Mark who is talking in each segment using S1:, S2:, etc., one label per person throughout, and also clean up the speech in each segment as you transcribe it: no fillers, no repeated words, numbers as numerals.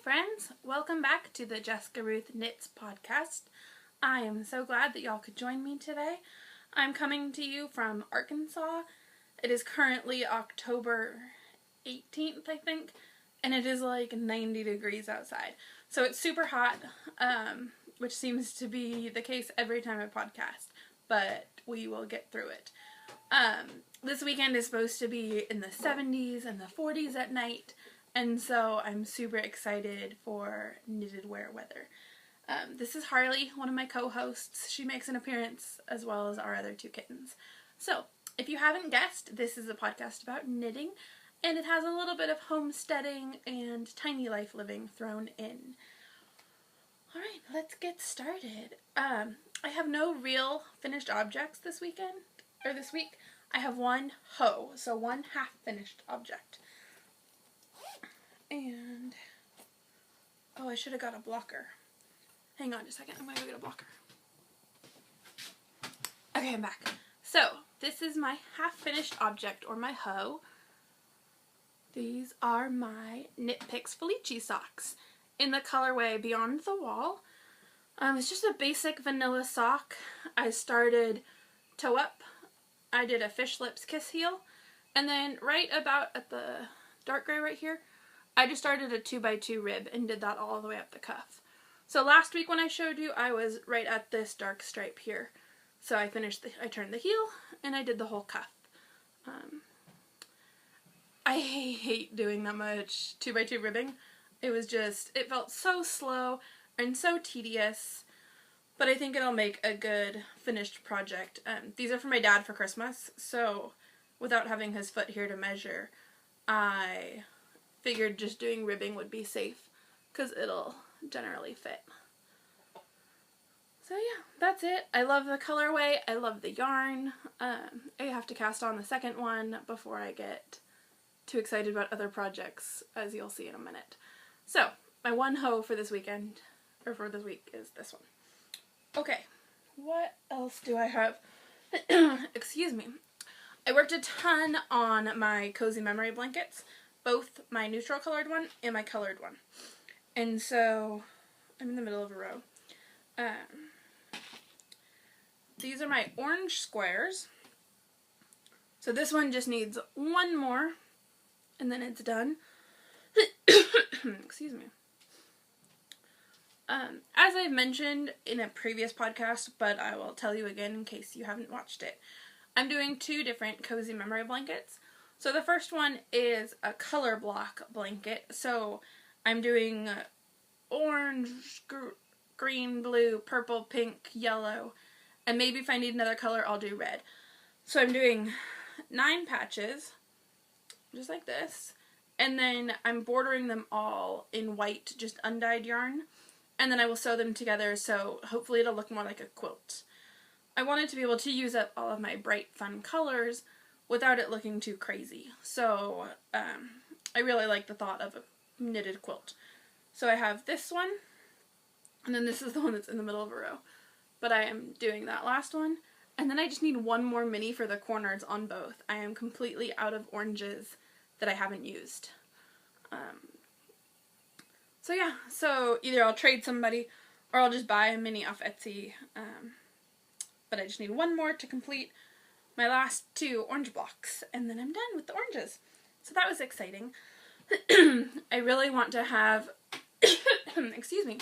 S1: friends, welcome back to the Jessica Ruth Knits podcast. I am so glad that y'all could join me today. I'm coming to you from Arkansas. It is currently October 18th, I think, and it is like 90 degrees outside. So it's super hot, which seems to be the case every time I podcast, but we will get through it. This weekend is supposed to be in the 70s and the 40s at night, and so I'm super excited for knitted wear weather. This is Harley, one of my co-hosts. She makes an appearance, as well as our other two kittens. So, if you haven't guessed, this is a podcast about knitting, and it has a little bit of homesteading and tiny life living thrown in. Alright, let's get started. I have no real finished objects this week. I have one hoe, so one half finished object. And, oh, I should have got a blocker. Hang on just a second, I'm going to go get a blocker. Okay, I'm back. So, this is my half-finished object, or my hoe. These are my Knit Picks Felici socks in the colorway Beyond the Wall. It's just a basic vanilla sock. I started toe up. I did a fish lips kiss heel. And then right about at the dark gray right here, I just started a 2x2 rib and did that all the way up the cuff. So last week when I showed you, I was right at this dark stripe here. So I turned the heel and I did the whole cuff. I hate doing that much 2x2 ribbing. It felt so slow and so tedious, but I think it'll make a good finished project. These are for my dad for Christmas, so without having his foot here to measure, I figured just doing ribbing would be safe, because it'll generally fit. So yeah, that's it. I love the colorway, I love the yarn. I have to cast on the second one before I get too excited about other projects, as you'll see in a minute. So, my one hoe for this weekend, or for this week, is this one. Okay, what else do I have? Excuse me. I worked a ton on my cozy memory blankets, both my neutral colored one and my colored one. And so, I'm in the middle of a row. These are my orange squares. So this one just needs one more, and then it's done. Excuse me. As I've mentioned in a previous podcast, but I will tell you again in case you haven't watched it, I'm doing two different cozy memory blankets. So the first one is a color block blanket. So I'm doing orange, green, blue, purple, pink, yellow, and maybe if I need another color, I'll do red. So I'm doing 9 patches, just like this, and then I'm bordering them all in white, just undyed yarn, and then I will sew them together, so hopefully it'll look more like a quilt. I wanted to be able to use up all of my bright, fun colors without it looking too crazy. So, I really like the thought of a knitted quilt. So I have this one, and then this is the one that's in the middle of a row. But I am doing that last one, and then I just need one more mini for the corners on both. I am completely out of oranges that I haven't used. So yeah, so either I'll trade somebody, or I'll just buy a mini off Etsy, but I just need one more to complete my last 2 orange blocks, and then I'm done with the oranges. So that was exciting. I really want to have, excuse me,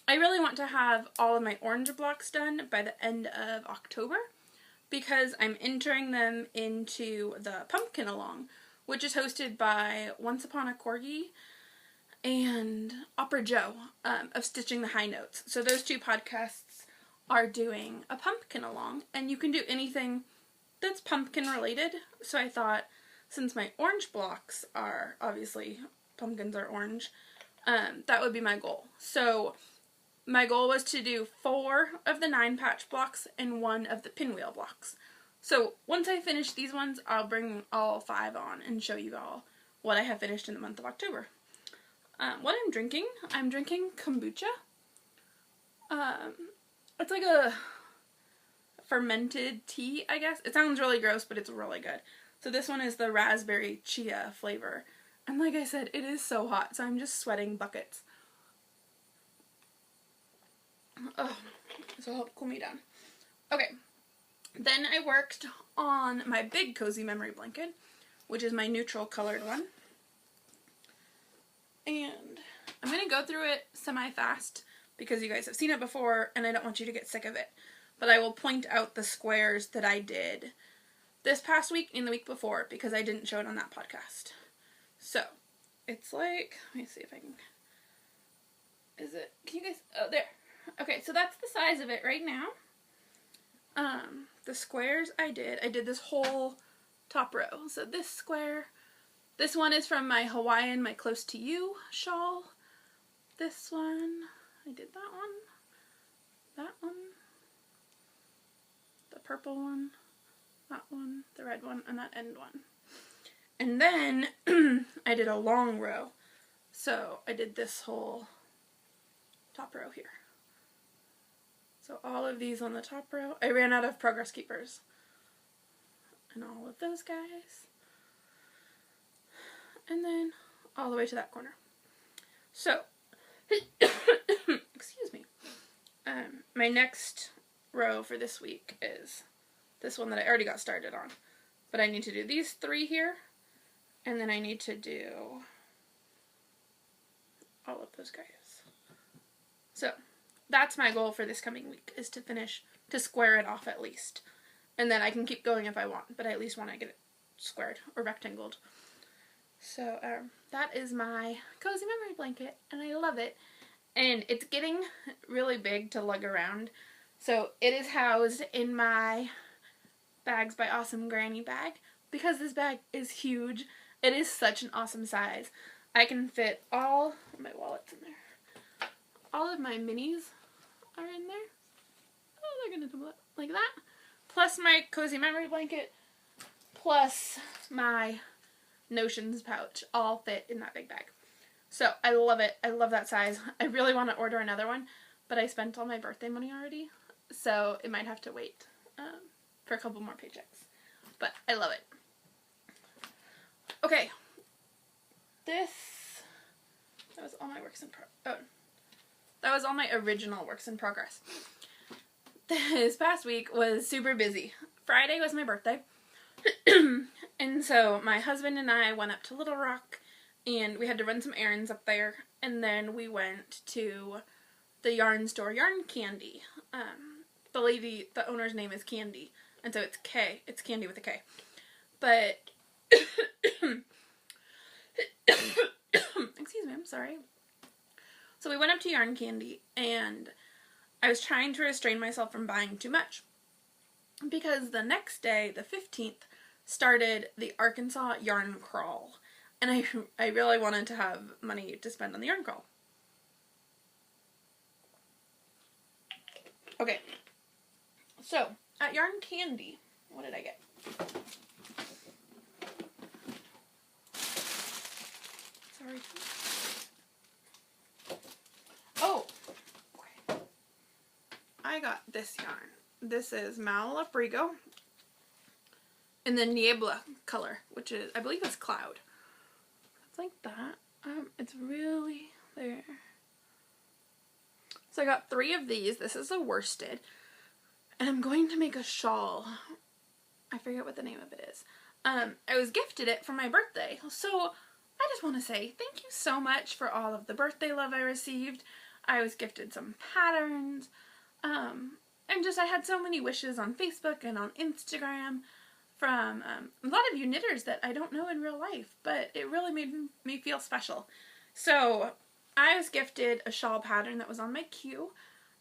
S1: I really want to have all of my orange blocks done by the end of October, because I'm entering them into the Pumpkin Along, which is hosted by Once Upon a Corgi and Opera Joe of Stitching the High Notes. So those 2 podcasts are doing a Pumpkin Along, and you can do anything that's pumpkin related. So I thought, since my orange blocks are, obviously, pumpkins are orange, that would be my goal. So my goal was to do 4 of the 9 patch blocks and 1 of the pinwheel blocks. So once I finish these ones, I'll bring all 5 on and show you all what I have finished in the month of October. What I'm drinking kombucha. It's like a fermented tea, I guess. It sounds really gross, but it's really good. So this one is the raspberry chia flavor. And like I said, it is so hot, so I'm just sweating buckets. will help cool me down. Okay, then I worked on my big cozy memory blanket, which is my neutral colored one. And I'm going to go through it semi-fast because you guys have seen it before and I don't want you to get sick of it. But I will point out the squares that I did this past week and the week before because I didn't show it on that podcast. So, it's like, let me see if I can, can you guys, oh, there. Okay, so that's the size of it right now. The squares I did this whole top row. So this square, this one is from my Hawaiian, my Close to You shawl. This one, I did that one, the purple one, that one, the red one, and that end one. And then I did a long row. So I did this whole top row here. So all of these on the top row. I ran out of Progress Keepers. And all of those guys. And then all the way to that corner. So, excuse me. My next row for this week is this one that I already got started on. But I need to do these 3 here. And then I need to do all of those guys. So, that's my goal for this coming week, is to finish, to square it off at least. And then I can keep going if I want, but I at least want to get it squared or rectangled. So, that is my cozy memory blanket, and I love it. And it's getting really big to lug around. So, it is housed in my Bags by Awesome Granny bag. Because this bag is huge, it is such an awesome size. I can fit all my wallets in there. All of my minis are in there. Oh, they're gonna double up like that. Plus my cozy memory blanket, plus my Notions pouch, all fit in that big bag. So I love it. I love that size. I really want to order another one, but I spent all my birthday money already, so it might have to wait for a couple more paychecks. But I love it. Okay, that was all my works in progress. That was all my original works in progress. This past week was super busy. Friday was my birthday. And so my husband and I went up to Little Rock and we had to run some errands up there. And then we went to the yarn store, Yarn Candy. The owner's name is Candy. And so it's K. It's Candy with a K. But, excuse me, I'm sorry. So we went up to Yarn Candy, and I was trying to restrain myself from buying too much. Because the next day, the 15th, started the Arkansas Yarn Crawl. And I really wanted to have money to spend on the yarn crawl. Okay. So, at Yarn Candy, what did I get? Sorry. Oh, okay. I got this yarn. This is Malabrigo in the Niebla color, which is, I believe it's Cloud. It's like that. It's really there. So I got 3 of these. This is a worsted. And I'm going to make a shawl. I forget what the name of it is. I was gifted it for my birthday. So I just want to say thank you so much for all of the birthday love I received. I was gifted some patterns. And just I had so many wishes on Facebook and on Instagram from a lot of you knitters that I don't know in real life. But it really made me feel special. So I was gifted a shawl pattern that was on my queue.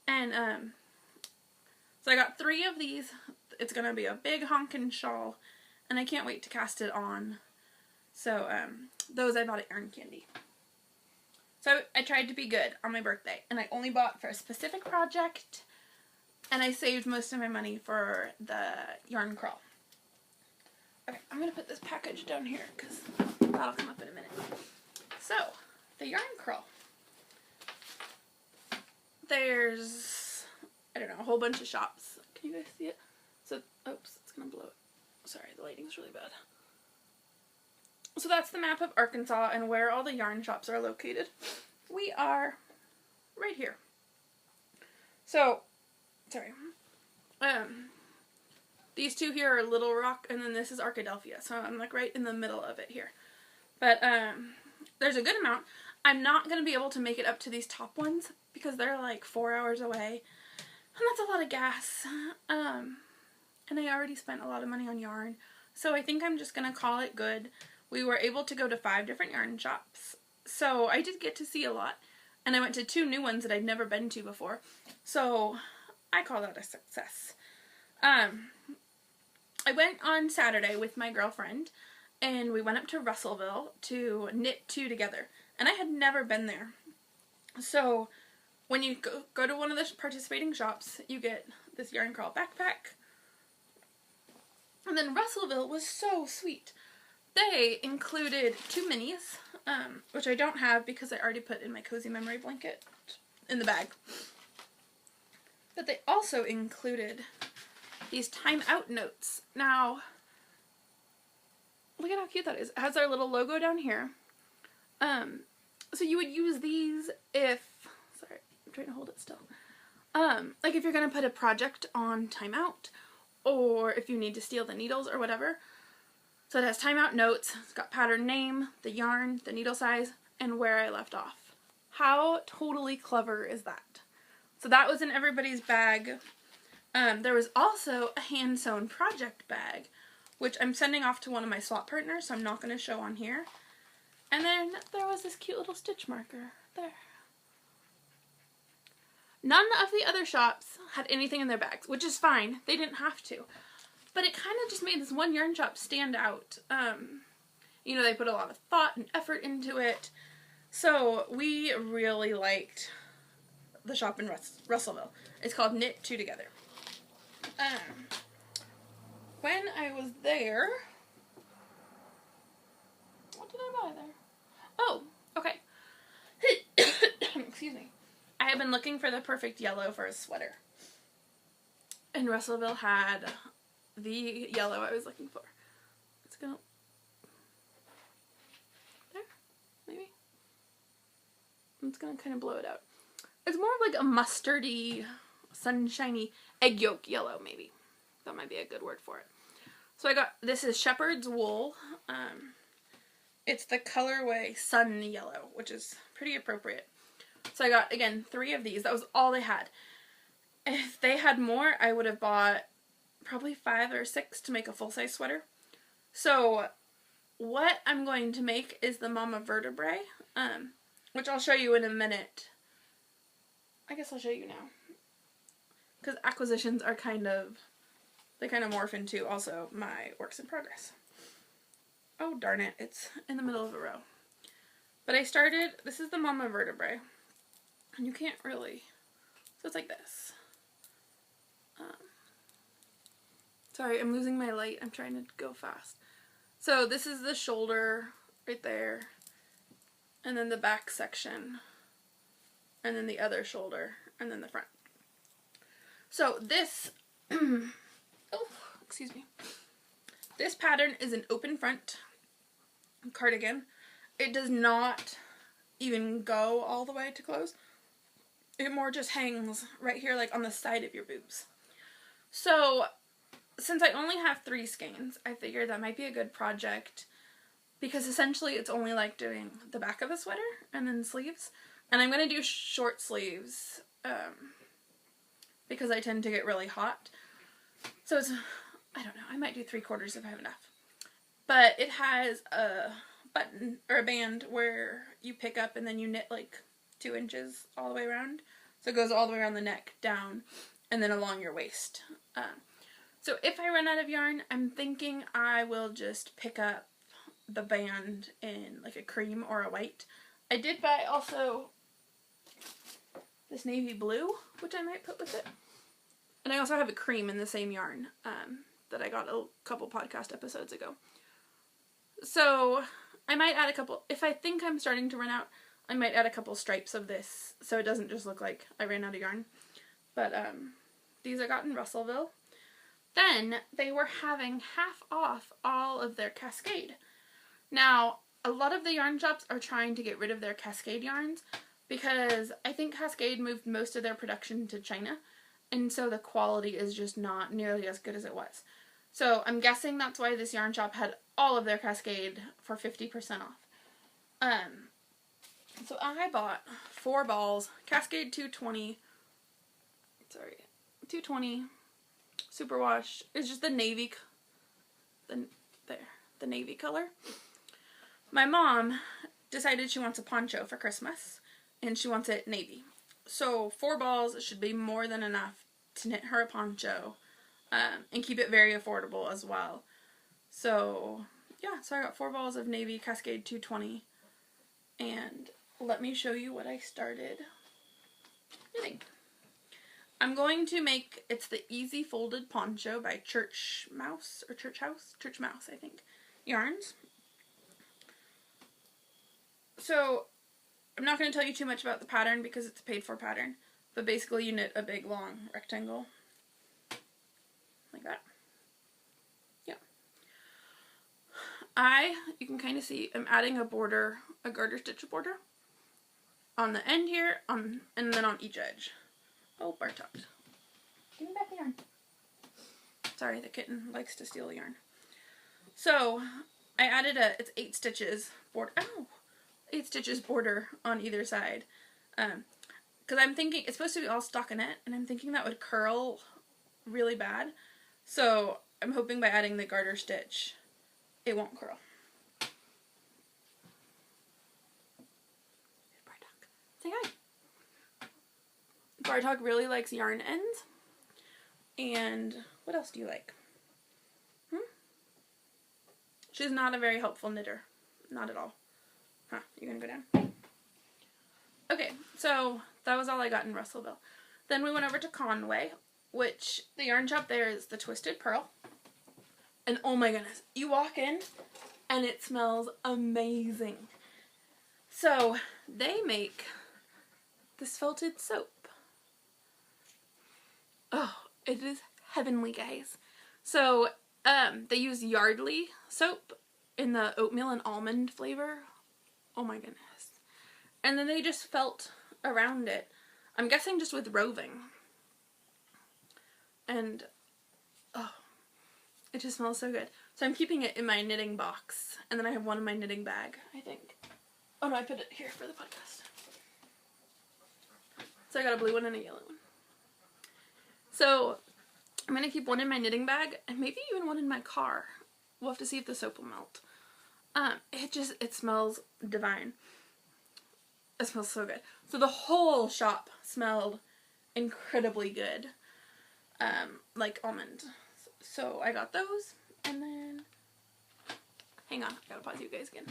S1: And so I got 3 of these. It's going to be a big honkin' shawl. And I can't wait to cast it on. So those I bought at Yarn Candy. So I tried to be good on my birthday. And I only bought for a specific project. And I saved most of my money for the yarn crawl. Okay, I'm going to put this package down here because that'll come up in a minute. So, the yarn crawl. There's, I don't know, a whole bunch of shops. Can you guys see it? So, oops, it's going to blow it. Sorry, the lighting's really bad. So that's the map of Arkansas and where all the yarn shops are located. We are right here. So, sorry. These two here are Little Rock, and then this is Arkadelphia, so I'm like right in the middle of it here. But there's a good amount. I'm not going to be able to make it up to these top ones because they're like 4 hours away, and that's a lot of gas. And I already spent a lot of money on yarn, so I think I'm just going to call it good. We were able to go to 5 different yarn shops, so I did get to see a lot, and I went to 2 new ones that I'd never been to before, so I call that a success. I went on Saturday with my girlfriend, and we went up to Russellville to knit 2 together, and I had never been there. So when you go to one of the participating shops, you get this Yarn Crawl backpack. And then Russellville was so sweet. They included 2 minis, which I don't have because I already put in my cozy memory blanket in the bag. But they also included these timeout notes. Now, look at how cute that is. It has our little logo down here. So you would use these if, sorry, I'm trying to hold it still. Like if you're going to put a project on timeout, or if you need to steal the needles or whatever. So it has timeout notes, it's got pattern name, the yarn, the needle size, and where I left off. How totally clever is that? So that was in everybody's bag. There was also a hand sewn project bag, which I'm sending off to one of my swap partners, so I'm not going to show on here. And then there was this cute little stitch marker there. None of the other shops had anything in their bags, which is fine. They didn't have to. But it kind of just made this one yarn shop stand out. You know, they put a lot of thought and effort into it. So we really liked the shop in Russellville. It's called Knit 2 Together. When I was there, what did I buy there? Oh, okay. Excuse me. I have been looking for the perfect yellow for a sweater. And Russellville had the yellow I was looking for. It's gonna, there, maybe. I'm just gonna kind of blow it out. It's more like a mustardy, sunshiny egg yolk yellow, maybe. That might be a good word for it. So I got, this is shepherd's wool. It's the colorway sun yellow, which is pretty appropriate. So I got, again, 3 of these. That was all they had. If they had more, I would have bought probably 5 or 6 to make a full-size sweater. So what I'm going to make is the Mama Vertebrae, which I'll show you in a minute. I guess I'll show you now. Because acquisitions are they kind of morph into also my works in progress. Oh, darn it. It's in the middle of a row. But I started, this is the Mama Vertebrae. And you can't really, so it's like this. Sorry, I'm losing my light. I'm trying to go fast. So this is the shoulder right there. And then the back section. And then the other shoulder. And then the front. So this, oh, excuse me. This pattern is an open front cardigan. It does not even go all the way to close. It more just hangs right here, like on the side of your boobs. So, since I only have 3 skeins, I figured that might be a good project because essentially it's only like doing the back of the sweater and then sleeves. And I'm going to do short sleeves because I tend to get really hot. So it's, I don't know, I might do 3/4 if I have enough. But it has a button or a band where you pick up and then you knit like 2 inches all the way around. So it goes all the way around the neck, down, and then along your waist. So if I run out of yarn, I'm thinking I will just pick up the band in like a cream or a white. I did buy also this navy blue, which I might put with it. And I also have a cream in the same yarn that I got a couple podcast episodes ago. So I might add a couple, if I think I'm starting to run out, I might add a couple stripes of this so it doesn't just look like I ran out of yarn. But these I got in Russellville. Then they were having half off all of their Cascade. Now, a lot of the yarn shops are trying to get rid of their Cascade yarns because I think Cascade moved most of their production to China. and so the quality is just not nearly as good as it was. So I'm guessing that's why this yarn shop had all of their Cascade for 50% off. So I bought 4 balls, Cascade 220, 220, superwash. It's just the navy, the navy color. My mom decided she wants a poncho for Christmas, and she wants it navy. So 4 balls should be more than enough to knit her a poncho, and keep it very affordable as well. So yeah, so I got 4 balls of navy Cascade 220, and let me show you what I started knitting. I'm going to make, it's the Easy Folded Poncho by Church Mouse, I think, yarns. So I'm not going to tell you too much about the pattern because it's a paid for pattern, but basically you knit a big long rectangle like that. Yeah. You can kind of see I'm adding a border, a garter stitch border on the end here, and then on each edge. Oh, Bartok. Give me back the yarn. Sorry, the kitten likes to steal the yarn. So I added it's 8 stitches border. Oh, 8 stitches border on either side. Because I'm thinking it's supposed to be all stockinette, and I'm thinking that would curl really bad. So I'm hoping by adding the garter stitch, it won't curl. Bartok, say hi. Bartok really likes yarn ends. And what else do you like? She's not a very helpful knitter. Not at all. Huh, you gonna go down? Okay, so that was all I got in Russellville. Then we went over to Conway, which the yarn shop there is the Twisted Pearl. And oh my goodness, you walk in and it smells amazing. So they make this felted soap. Oh, it is heavenly, guys. So they use Yardley soap in the oatmeal and almond flavor. Oh my goodness. And then they just felt around it. I'm guessing just with roving. And oh, it just smells so good. So I'm keeping it in my knitting box. And then I have one in my knitting bag, I think. Oh no, I put it here for the podcast. So I got a blue one and a yellow one. So I'm going to keep one in my knitting bag and maybe even one in my car. We'll have to see if the soap will melt. It smells divine. It smells so good. So the whole shop smelled incredibly good. Like almond. So I got those, and then, hang on, I gotta pause you guys again.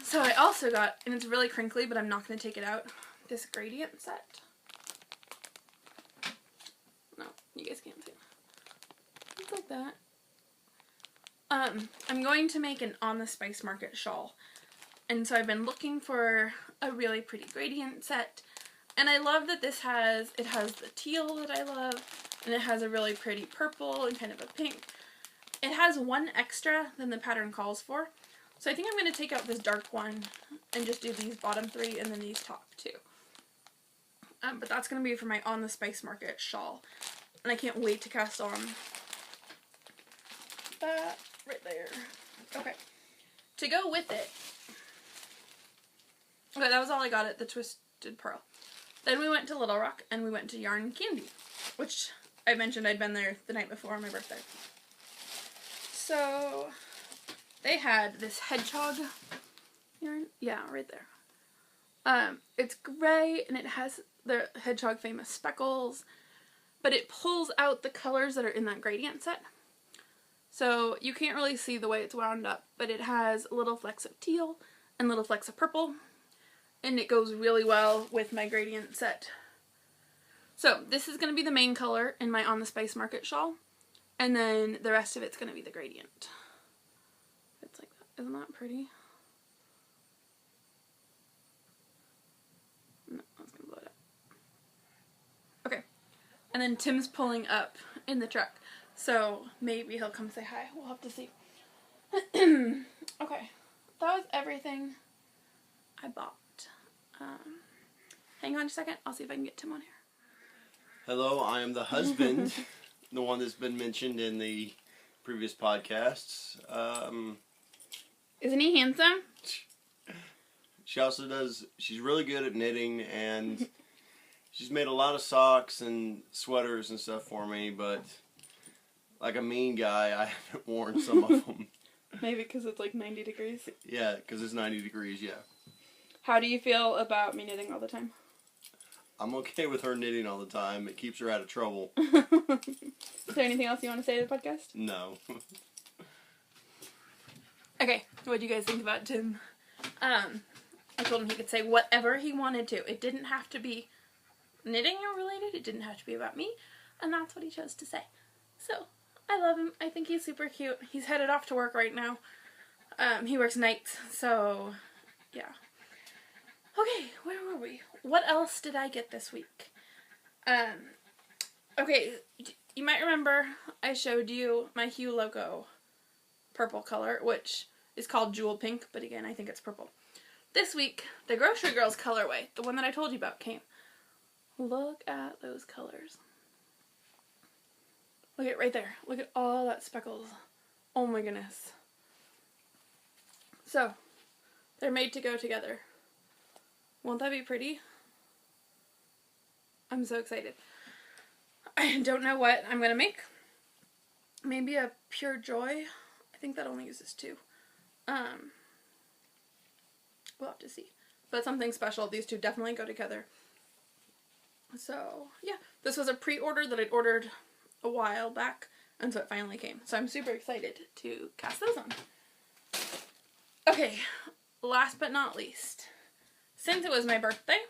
S1: So I also got, and it's really crinkly, but I'm not going to take it out, this gradient set. No, you guys can't see it. It's like that. I'm going to make an On the Spice Market shawl. And so I've been looking for a really pretty gradient set. And I love that it has the teal that I love, and it has a really pretty purple and kind of a pink. It has one extra than the pattern calls for. So I think I'm going to take out this dark one and just do these bottom 3 and then these top 2. But that's going to be for my On the Spice Market shawl. And I can't wait to cast on that right there. Okay. To go with it. Okay, that was all I got at the Twisted Pearl. Then we went to Little Rock and we went to Yarn Candy, which I mentioned I'd been there the night before my birthday. So they had this hedgehog yarn. Yeah, right there. It's gray and it has the hedgehog famous speckles, but it pulls out the colors that are in that gradient set. So you can't really see the way it's wound up, but it has little flecks of teal and little flecks of purple, and it goes really well with my gradient set. So this is going to be the main color in my On the Spice Market shawl, and then the rest of it's going to be the gradient. It's like that. Isn't that pretty? No, I was going to blow it up. Okay. And then Tim's pulling up in the truck, so maybe he'll come say hi. We'll have to see. Okay. That was everything I bought. Hang on a second. I'll see if I can get Tim on here.
S2: Hello, I am the husband, the one that's been mentioned in the previous podcasts.
S1: Isn't he handsome?
S2: She's really good at knitting, and she's made a lot of socks and sweaters and stuff for me, but like a mean guy, I haven't worn some of them.
S1: Maybe because it's like 90 degrees.
S2: Yeah, because it's 90 degrees, yeah.
S1: How do you feel about me knitting all the time?
S2: I'm okay with her knitting all the time. It keeps her out of trouble.
S1: Is there anything else you want to say to the podcast?
S2: No.
S1: Okay, what do you guys think about Tim? I told him he could say whatever he wanted to. It didn't have to be knitting related. It didn't have to be about me. And that's what he chose to say. So, I love him. I think he's super cute. He's headed off to work right now. He works nights, so yeah. Okay, where were we? What else did I get this week? Okay, you might remember I showed you my Hue logo purple color, which is called Jewel Pink, but again, I think it's purple. This week, the Grocery Girls colorway, the one that I told you about, came. Look at those colors. Look at right there. Look at all that speckles. Oh my goodness. So, they're made to go together. Won't that be pretty? I'm so excited. I don't know what I'm going to make. Maybe a Pure Joy. I think that only uses 2. We'll have to see. But something special. These two definitely go together. So, yeah. This was a pre-order that I'd ordered a while back, and so it finally came. So I'm super excited to cast those on. Okay, last but not least. Since it was my birthday,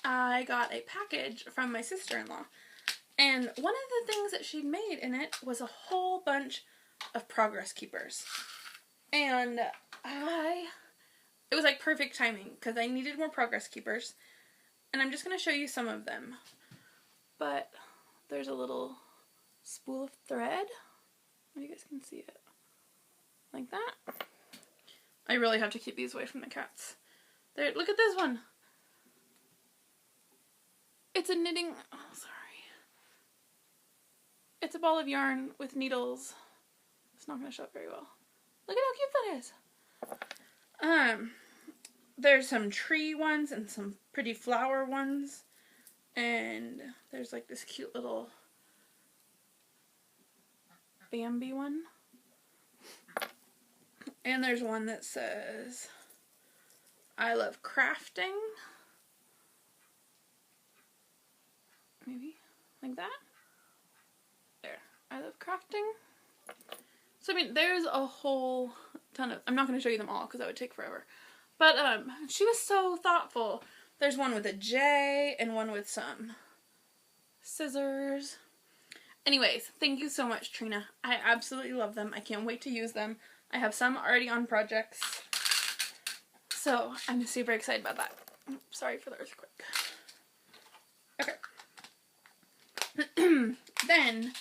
S1: I got a package from my sister-in-law. And one of the things that she'd made in it was a whole bunch of progress keepers. And it was like perfect timing because I needed more progress keepers. And I'm just going to show you some of them. But there's a little spool of thread. You guys can see it. Like that. I really have to keep these away from the cats. There, look at this one. It's a knitting, oh sorry. It's a ball of yarn with needles. It's not going to show up very well. Look at how cute that is. There's some tree ones and some pretty flower ones. And there's like this cute little Bambi one. And there's one that says, I love crafting. Maybe like that. There. I love crafting. So, I mean, there's a whole ton of, I'm not going to show you them all because that would take forever. But, she was so thoughtful. There's one with a J and one with some scissors. Anyways, thank you so much, Trina. I absolutely love them. I can't wait to use them. I have some already on projects. So, I'm super excited about that. Sorry for the earthquake. Okay. Then,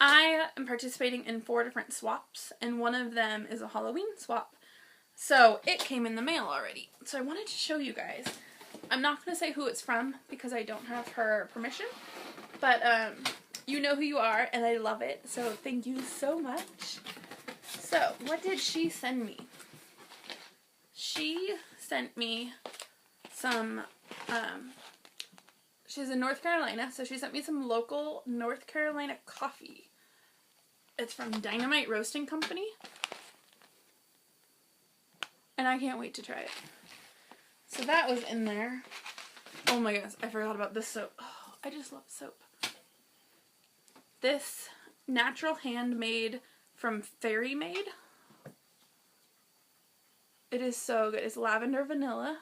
S1: I am participating in 4 different swaps, and one of them is a Halloween swap. So, it came in the mail already. So, I wanted to show you guys. I'm not going to say who it's from, because I don't have her permission. But, you know who you are, and I love it. So, thank you so much. So, what did she send me? She sent me some, she's in North Carolina, so she sent me some local North Carolina coffee. It's from Dynamite Roasting Company. And I can't wait to try it. So that was in there. Oh my goodness, I forgot about this soap. Oh, I just love soap. This natural handmade from Fairy Made. It is so good. It's lavender vanilla.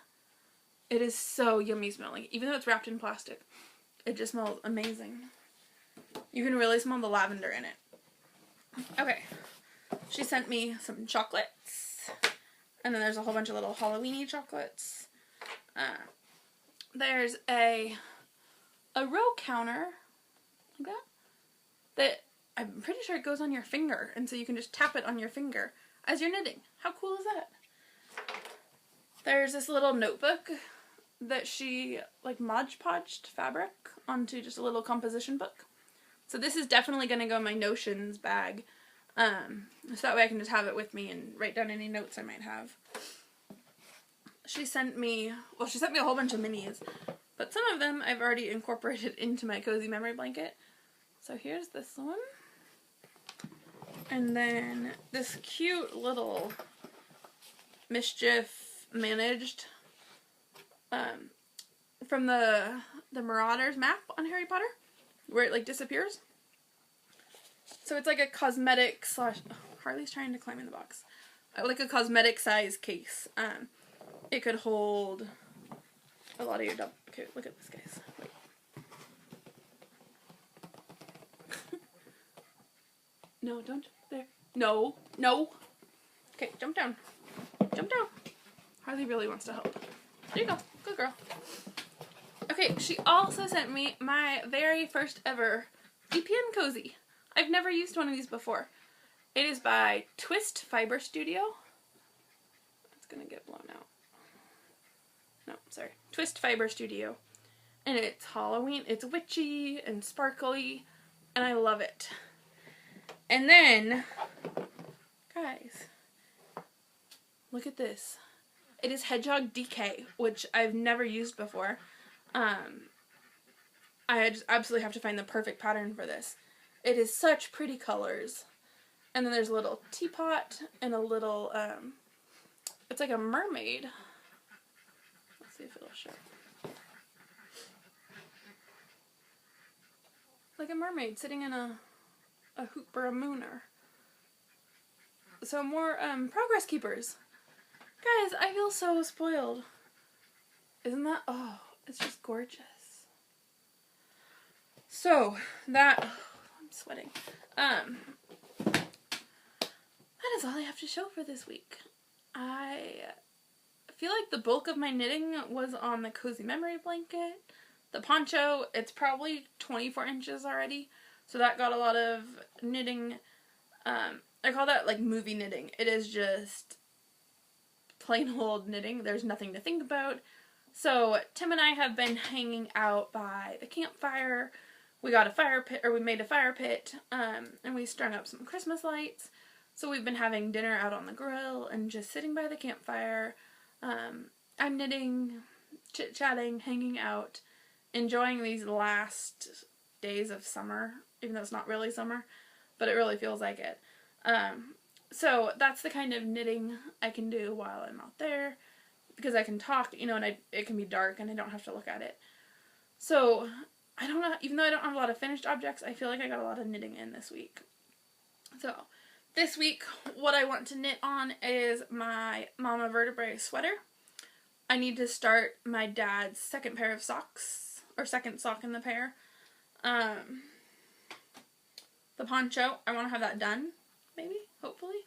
S1: It is so yummy smelling. Even though it's wrapped in plastic, it just smells amazing. You can really smell the lavender in it. Okay. She sent me some chocolates. And then there's a whole bunch of little Halloween-y chocolates. There's a row counter. Like that. That I'm pretty sure it goes on your finger. And so you can just tap it on your finger as you're knitting. How cool is that? There's this little notebook that she like Mod Podged fabric onto just a little composition book. So this is definitely going to go in my notions bag. So that way I can just have it with me and write down any notes I might have. She sent me a whole bunch of minis, but some of them I've already incorporated into my cozy memory blanket. So here's this one. And then this cute little mischief managed from the Marauders map on Harry Potter, where it like disappears. So it's like a cosmetic slash... Oh, Harley's trying to climb in the box. Like a cosmetic size case. It could hold a lot of your double... Okay, look at this, guys. Wait. No, don't. There. No. No. Okay, jump down. Jump down. Harley really wants to help. There you go. Good girl. Okay, she also sent me my very first ever EPN cozy. I've never used one of these before. It is by Twist Fiber Studio. It's gonna get blown out. No, sorry. Twist Fiber Studio. And it's Halloween. It's witchy and sparkly. And I love it. And then, guys, look at this. It is Hedgehog DK, which I've never used before. I just absolutely have to find the perfect pattern for this. It is such pretty colors. And then there's a little teapot and a little, it's like a mermaid. Let's see if it'll show. Like a mermaid sitting in a hoop or a mooner. So more, progress keepers. Guys, I feel so spoiled. Isn't that, oh, it's just gorgeous. So, that, oh, I'm sweating. That is all I have to show for this week. I feel like the bulk of my knitting was on the cozy memory blanket. The poncho, it's probably 24 inches already, so that got a lot of knitting. I call that like movie knitting. It is just plain old knitting. There's nothing to think about. So Tim and I have been hanging out by the campfire. We got a fire pit, or we made a fire pit, and we strung up some Christmas lights. So we've been having dinner out on the grill and just sitting by the campfire. I'm knitting, chit-chatting, hanging out, enjoying these last days of summer, even though it's not really summer, but it really feels like it. So that's the kind of knitting I can do while I'm out there, because I can talk, you know, and it can be dark and I don't have to look at it. So, I don't know, even though I don't have a lot of finished objects, I feel like I got a lot of knitting in this week. So, this week, what I want to knit on is my Mama Vertebrae sweater. I need to start my dad's second pair of socks, or second sock in the pair. The poncho, I want to have that done, maybe, hopefully,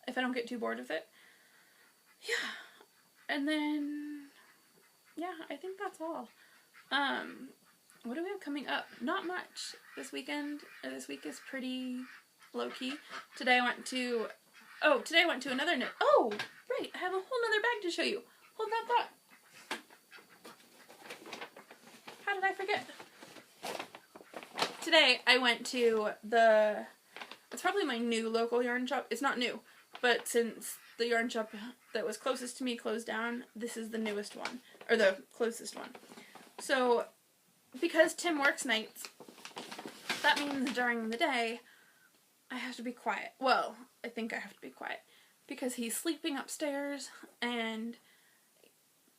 S1: if I don't get too bored with it. Yeah, and then, yeah, I think that's all. What do we have coming up? Not much this weekend. This week is pretty low-key. Today I went to another knit. Oh, right, I have a whole nother bag to show you. Hold that thought. How did I forget? Today I went to it's probably my new local yarn shop. It's not new, but since the yarn shop that was closest to me closed down, this is the newest one, or the closest one. So, because Tim works nights, that means during the day, I have to be quiet. Well, I think I have to be quiet, because he's sleeping upstairs, and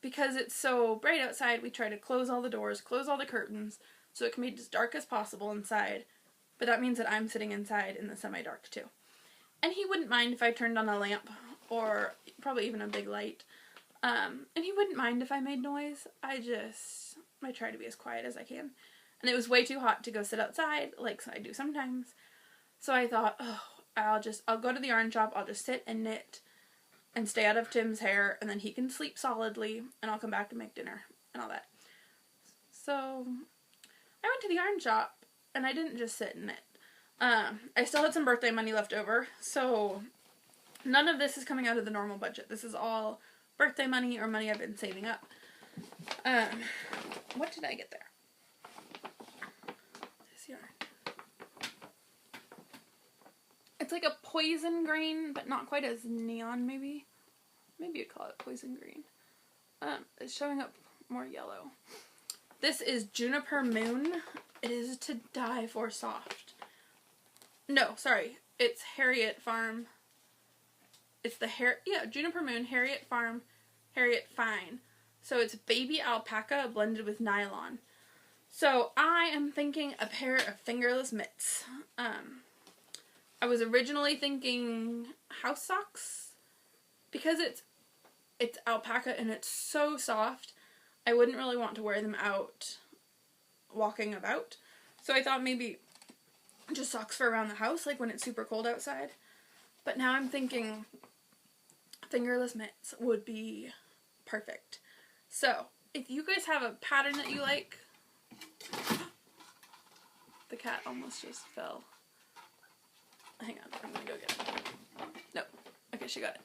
S1: because it's so bright outside, we try to close all the doors, close all the curtains, so it can be as dark as possible inside, but that means that I'm sitting inside in the semi-dark too. And he wouldn't mind if I turned on a lamp, or probably even a big light, and he wouldn't mind if I made noise. I try to be as quiet as I can. And it was way too hot to go sit outside, like I do sometimes. So I thought, oh, I'll go to the yarn shop, I'll just sit and knit, and stay out of Tim's hair, and then he can sleep solidly, and I'll come back and make dinner, and all that. So, I went to the yarn shop, and I didn't just sit and knit. I still had some birthday money left over, so none of this is coming out of the normal budget. This is all birthday money or money I've been saving up. What did I get there? This yarn. It's like a poison green, but not quite as neon, maybe. Maybe you'd call it poison green. It's showing up more yellow. This is Juniper Moon. It is to die for soft. No, sorry. It's Harriet Farm. It's the Juniper Moon, Harriet Farm, Harriet Fine. So it's baby alpaca blended with nylon. So I am thinking a pair of fingerless mitts. I was originally thinking house socks because it's alpaca and it's so soft. I wouldn't really want to wear them out walking about. So I thought maybe just socks for around the house, like when it's super cold outside. But now I'm thinking fingerless mitts would be perfect. So, if you guys have a pattern that you like... The cat almost just fell. Hang on, I'm gonna go get it. Nope. Okay, she got it.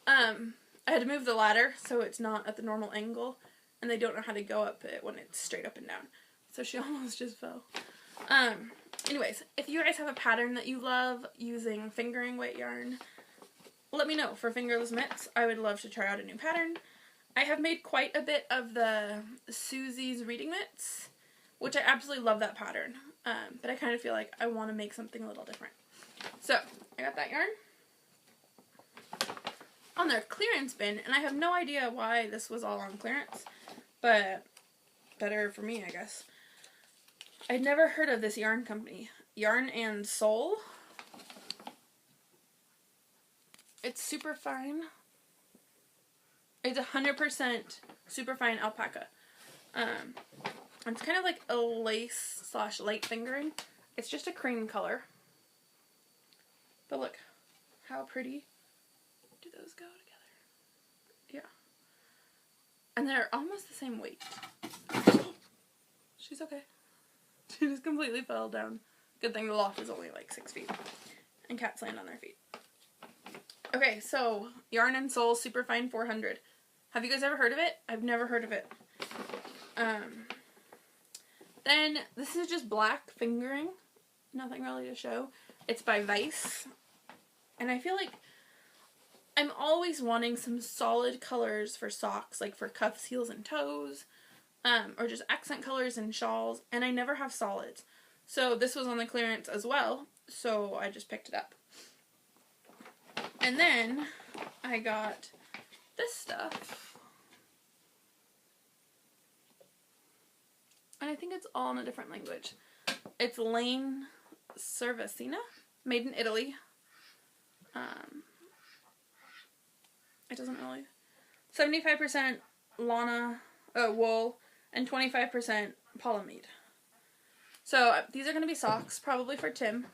S1: I had to move the ladder so it's not at the normal angle, and they don't know how to go up it when it's straight up and down. So she almost just fell. Anyways, if you guys have a pattern that you love using fingering weight yarn, let me know for fingerless mitts. I would love to try out a new pattern. I have made quite a bit of the Susie's reading mitts, which I absolutely love that pattern. But I kind of feel like I want to make something a little different. So, I got that yarn on their clearance bin, and I have no idea why this was all on clearance, but better for me, I guess. I'd never heard of this yarn company. Yarn and Soul. It's super fine. It's 100% super fine alpaca. It's kind of like a lace / light fingering. It's just a cream color. But look, how pretty do those go together? Yeah. And they're almost the same weight. She's okay. She just completely fell down. Good thing the loft is only like 6 feet. And cats land on their feet. Okay, so Yarn and Soul Superfine 400. Have you guys ever heard of it? I've never heard of it. Then this is just black fingering. Nothing really to show. It's by Vice. And I feel like I'm always wanting some solid colors for socks, like for cuffs, heels, and toes. Or just accent colors and shawls. And I never have solids. So this was on the clearance as well. So I just picked it up. And then I got this stuff. And I think it's all in a different language. It's Lane Cervicina, made in Italy. It doesn't really... 75% Lana wool and 25% polyamide. So these are going to be socks, probably for Tim.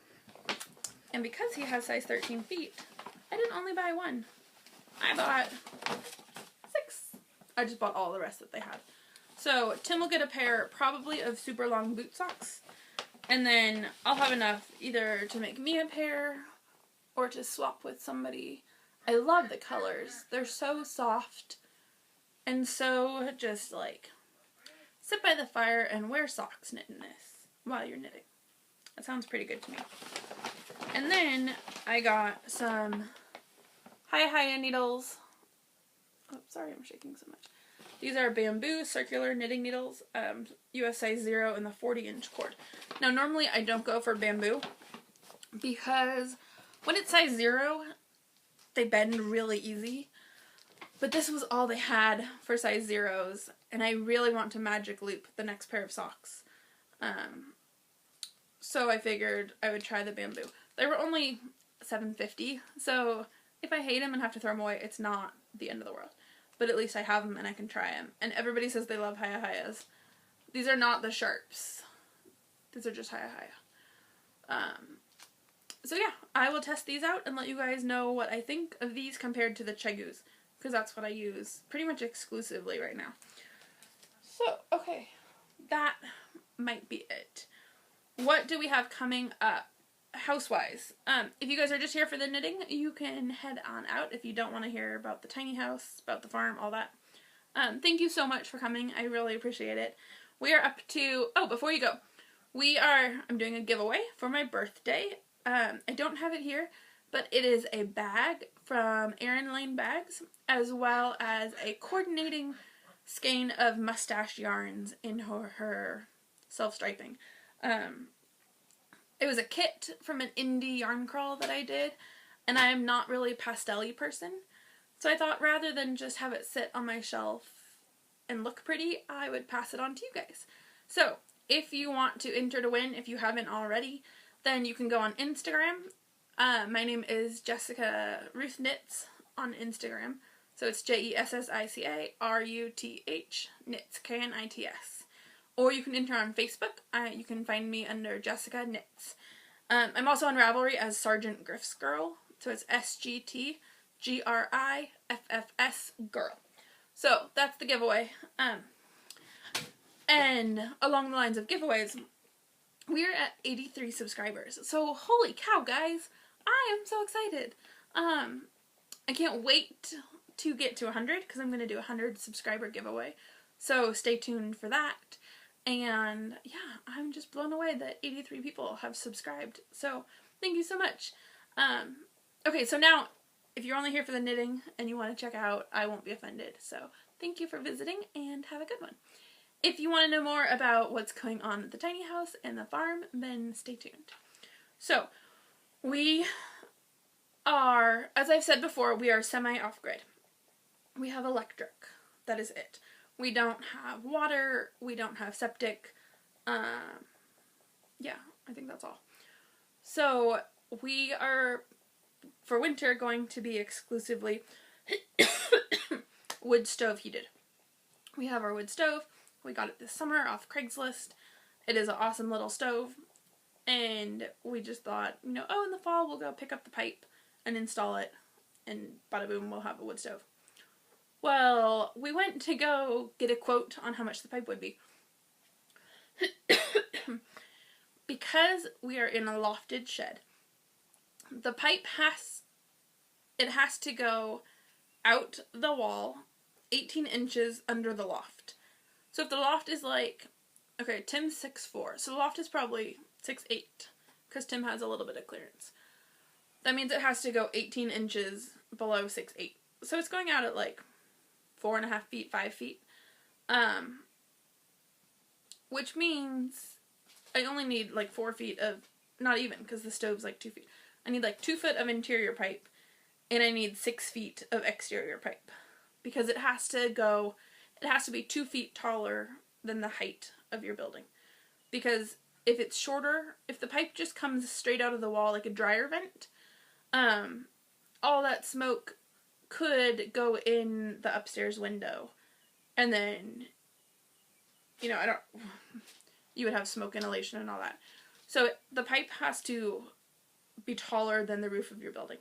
S1: And because he has size 13 feet, I didn't only buy one. I bought 6. I just bought all the rest that they had. So Tim will get a pair probably of super long boot socks. And then I'll have enough either to make me a pair or to swap with somebody. I love the colors. They're so soft and so just like sit by the fire and wear socks knitting this while you're knitting. That sounds pretty good to me. And then I got some Hiya needles. Oh, sorry, I'm shaking so much. These are bamboo circular knitting needles, US size 0 and the 40-inch cord. Now, normally I don't go for bamboo because when it's size 0, they bend really easy. But this was all they had for size 0s, and I really want to magic loop the next pair of socks. So I figured I would try the bamboo. They were only $7.50, so if I hate them and have to throw them away, it's not the end of the world. But at least I have them and I can try them. And everybody says they love Hiya. These are not the Sharps. These are just Hiya. So yeah, I will test these out and let you guys know what I think of these compared to the Chegus, because that's what I use pretty much exclusively right now. So, okay, that might be it. What do we have coming up house-wise? If you guys are just here for the knitting, you can head on out if you don't want to hear about the tiny house, about the farm, all that. Thank you so much for coming. I really appreciate it. We are up to, oh, before you go, I'm doing a giveaway for my birthday. I don't have it here, but it is a bag from Erin Lane Bags, as well as a coordinating skein of mustache yarns in her self-striping. It was a kit from an indie yarn crawl that I did, and I am not really a pastel-y person, so I thought rather than just have it sit on my shelf and look pretty, I would pass it on to you guys. So, if you want to enter to win, if you haven't already, then you can go on Instagram. My name is Jessica Ruth Knits on Instagram. So it's JESSICA RUTH Knits, KNITS. Or you can enter on Facebook. You can find me under Jessica Knits. I'm also on Ravelry as Sergeant Griff's Girl. So it's SGTGRIFFS Girl. So that's the giveaway. And along the lines of giveaways, we're at 83 subscribers. So holy cow, guys. I am so excited. I can't wait to get to 100 because I'm going to do a 100 subscriber giveaway. So stay tuned for that. And yeah, I'm just blown away that 83 people have subscribed. So thank you so much. Okay, so now if you're only here for the knitting and you want to check out, I won't be offended. So thank you for visiting and have a good one. If you want to know more about what's going on at the tiny house and the farm, then stay tuned. So we are, as I've said before, we are semi-off-grid. We have electric. That is it. We don't have water. We don't have septic. Yeah, I think that's all. So we are, for winter, going to be exclusively wood stove heated. We have our wood stove. We got it this summer off Craigslist. It is an awesome little stove. And we just thought, in the fall we'll go pick up the pipe and install it. And bada boom, we'll have a wood stove. Well, we went to go get a quote on how much the pipe would be. Because we are in a lofted shed, the pipe has to go out the wall 18 inches under the loft. So if the loft is Tim's 6'4", so the loft is probably 6'8", because Tim has a little bit of clearance. That means it has to go 18 inches below 6'8". So it's going out at 4.5 feet, 5 feet. Which means I only need 4 feet of, not even, because the stove's 2 feet. I need 2 foot of interior pipe, and I need 6 feet of exterior pipe. Because it has to be 2 feet taller than the height of your building. Because if it's shorter, if the pipe just comes straight out of the wall like a dryer vent, all that smoke could go in the upstairs window. And then, you would have smoke inhalation and all that. So the pipe has to be taller than the roof of your building.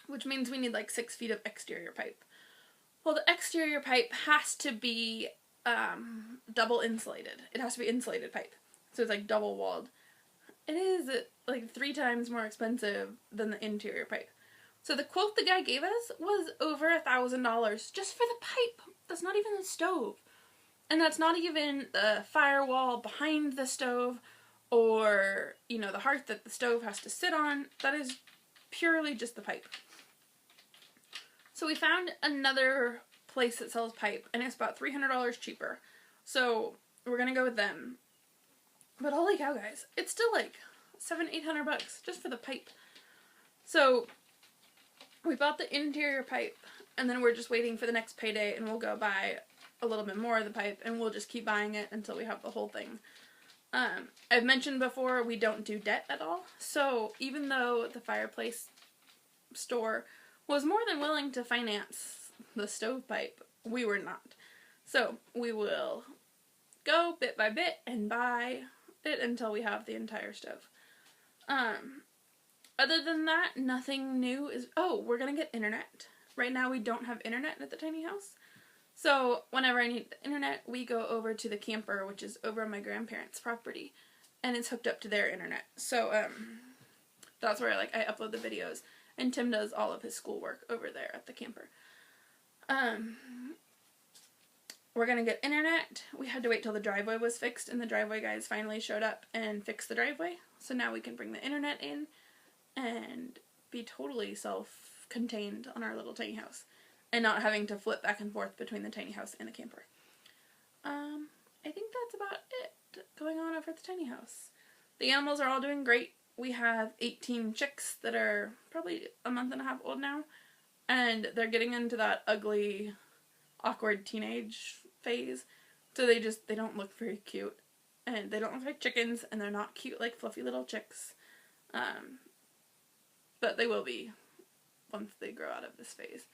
S1: Which means we need 6 feet of exterior pipe. Well, the exterior pipe has to be double insulated. It has to be insulated pipe. So it's double walled. It is 3 times more expensive than the interior pipe. So the quote the guy gave us was over $1,000 just for the pipe. That's not even the stove. And that's not even the firewall behind the stove or, the hearth that the stove has to sit on. That is purely just the pipe. So we found another place that sells pipe, and it's about $300 cheaper. So we're gonna go with them. But holy cow, guys, it's still $700-800 just for the pipe. So we bought the interior pipe, and then we're just waiting for the next payday, and we'll go buy a little bit more of the pipe, and we'll just keep buying it until we have the whole thing. I've mentioned before, we don't do debt at all. So even though the fireplace store was more than willing to finance the stovepipe, we were not. So we will go bit by bit and buy it until we have the entire stove. Other than that, nothing new is... Oh, we're gonna get internet. Right now we don't have internet at the tiny house. So whenever I need the internet, we go over to the camper, which is over on my grandparents' property, and it's hooked up to their internet. So that's where I upload the videos. And Tim does all of his schoolwork over there at the camper. we're going to get internet. We had to wait till the driveway was fixed, and the driveway guys finally showed up and fixed the driveway. So now we can bring the internet in and be totally self-contained on our little tiny house and not having to flip back and forth between the tiny house and the camper. I think that's about it going on over at the tiny house. The animals are all doing great. We have 18 chicks that are probably a month and a half old now, and they're getting into that ugly, awkward teenage phase. So they don't look very cute, and they don't look like chickens, and they're not cute like fluffy little chicks. But they will be once they grow out of this phase.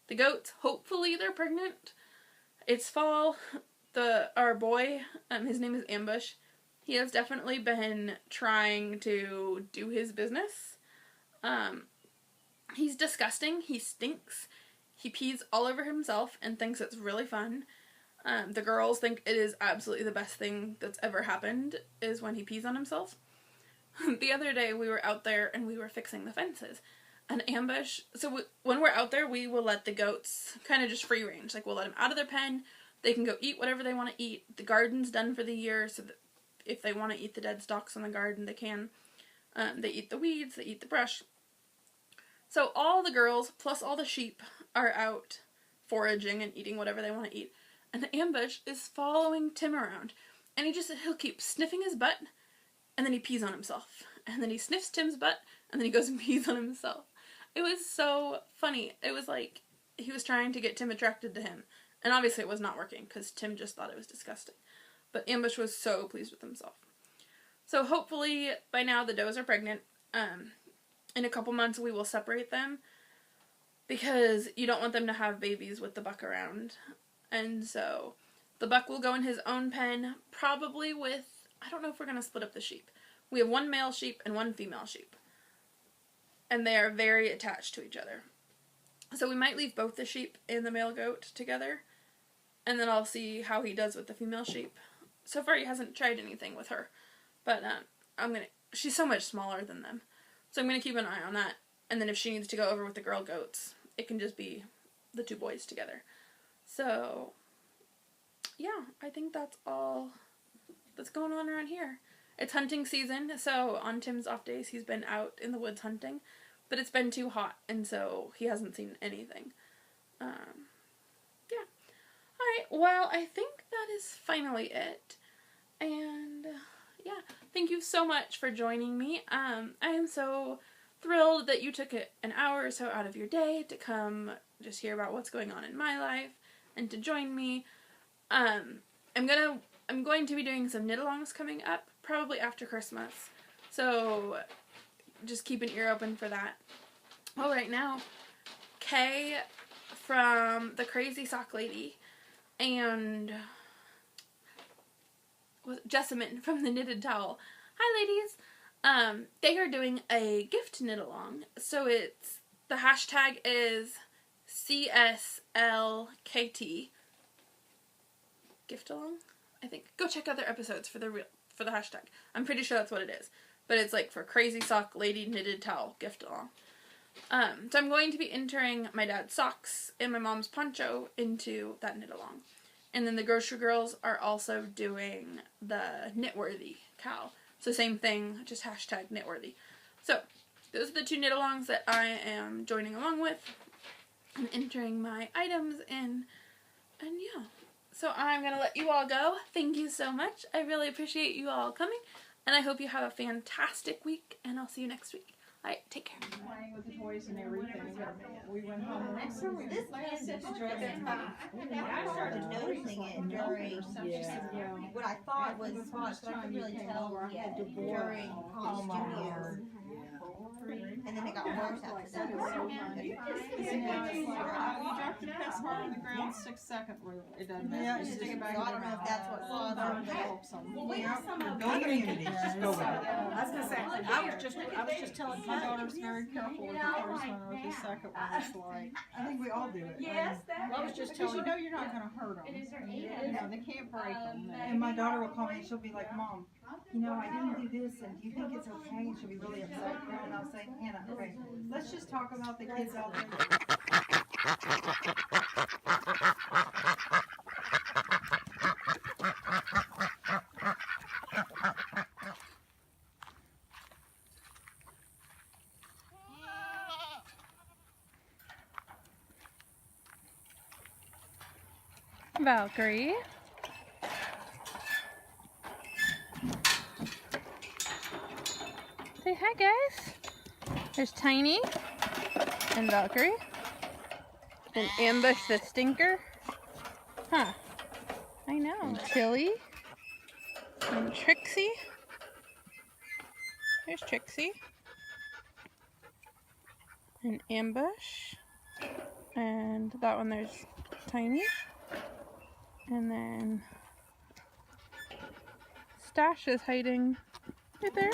S1: The goats, hopefully they're pregnant. It's fall. Our boy, his name is Ambush. He has definitely been trying to do his business. He's disgusting. He stinks. He pees all over himself and thinks it's really fun. The girls think it is absolutely the best thing that's ever happened is when he pees on himself. The other day we were out there and we were fixing the fences. And Ambush, when we're out there, we will let the goats kind of just free range. Like, we'll let them out of their pen. They can go eat whatever they want to eat. The garden's done for the year, so that if they want to eat the dead stalks on the garden, they can. They eat the weeds, they eat the brush. So all the girls, plus all the sheep, are out foraging and eating whatever they want to eat. And Ambush is following Tim around. And he'll keep sniffing his butt, and then he pees on himself. And then he sniffs Tim's butt, and then he goes and pees on himself. It was so funny. It was like he was trying to get Tim attracted to him. And obviously it was not working, because Tim just thought it was disgusting. But Ambush was so pleased with himself. So hopefully by now the does are pregnant. In a couple months we will separate them, because you don't want them to have babies with the buck around. And so the buck will go in his own pen, probably with, I don't know if we're going to split up the sheep. We have one male sheep and one female sheep. And they are very attached to each other. So we might leave both the sheep and the male goat together. And then I'll see how he does with the female sheep. So far he hasn't tried anything with her. But she's so much smaller than them. So I'm going to keep an eye on that. And then if she needs to go over with the girl goats, it can just be the two boys together. So, yeah, I think that's all that's going on around here. It's hunting season, so on Tim's off days he's been out in the woods hunting. But it's been too hot, and so he hasn't seen anything. Yeah. Alright, well, I think that is finally it. And, yeah, thank you so much for joining me. I am so thrilled that you took an hour or so out of your day to come just hear about what's going on in my life and to join me. I'm going to be doing some knit-alongs coming up, probably after Christmas. So just keep an ear open for that. Oh, right now, Kay from the Crazy Sock Lady and Jessamine from the Knitted Towel. Hi, ladies. They are doing a gift knit-along. So the hashtag is CSLKT. Gift-along, I think. Go check out their episodes for the hashtag. I'm pretty sure that's what it is. But it's like for Crazy Sock Lady Knitted Towel gift-along. So I'm going to be entering my dad's socks and my mom's poncho into that knit-along. And then the grocery girls are also doing the Knitworthy cow. So same thing, just hashtag Knitworthy. So those are the two knit-alongs that I am joining along with and entering my items in. And yeah. So I'm going to let you all go. Thank you so much. I really appreciate you all coming. And I hope you have a fantastic week. And I'll see you next week. Alright, take care.
S3: Playing with the toys and everything. We went home.
S4: This I started noticing it during what I thought was spots, but I couldn't really tell yet during Palm Studios. And then it got worse after that.
S3: You drop the pencil on the ground 6 seconds, it doesn't matter.
S4: Yeah,
S3: Just stick it back
S4: so I
S3: in
S4: don't
S3: the
S4: know if
S3: ground.
S4: that's what caused it.
S3: Helps them.
S4: Well, we have some of
S5: Go community, just go with it.
S3: I was gonna say, I was just telling my daughter's very careful with the first one, with the second one, it's like.
S5: I think we all do it.
S4: Yes,
S3: Well, I was just telling you know you're not gonna hurt them. You know, they can't break them.
S5: And my daughter will call me and she'll be like, Mom, you know, I didn't do this, and do you think it's okay? And she'll be really upset. And I'll say, Hannah, okay, let's just talk about the kids out there.
S1: Valkyrie. Say hi, guys. There's Tiny and Valkyrie. And Ambush the Stinker. Huh. I know. Chili. And Trixie. There's Trixie. And Ambush. And that one there's Tiny. And then Stash is hiding right there.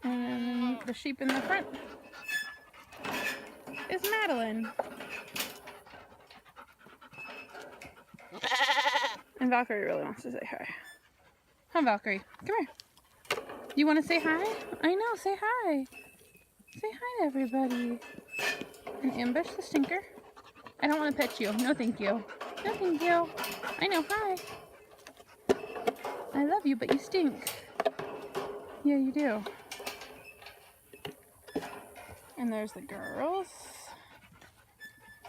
S1: And then the sheep in the front is Madeline. And Valkyrie really wants to say hi. Huh, Valkyrie? Come here. You want to say hi? I know, say hi. Say hi to everybody. And Ambush the Stinker. I don't want to pet you. No, thank you. No, thank you. I know, hi. I love you, but you stink. Yeah, you do. And there's the girls.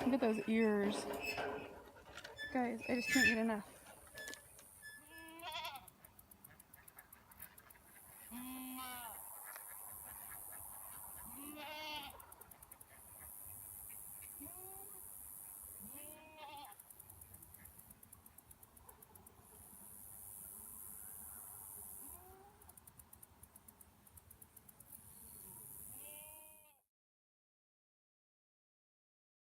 S1: Look at those ears. Guys, I just can't get enough.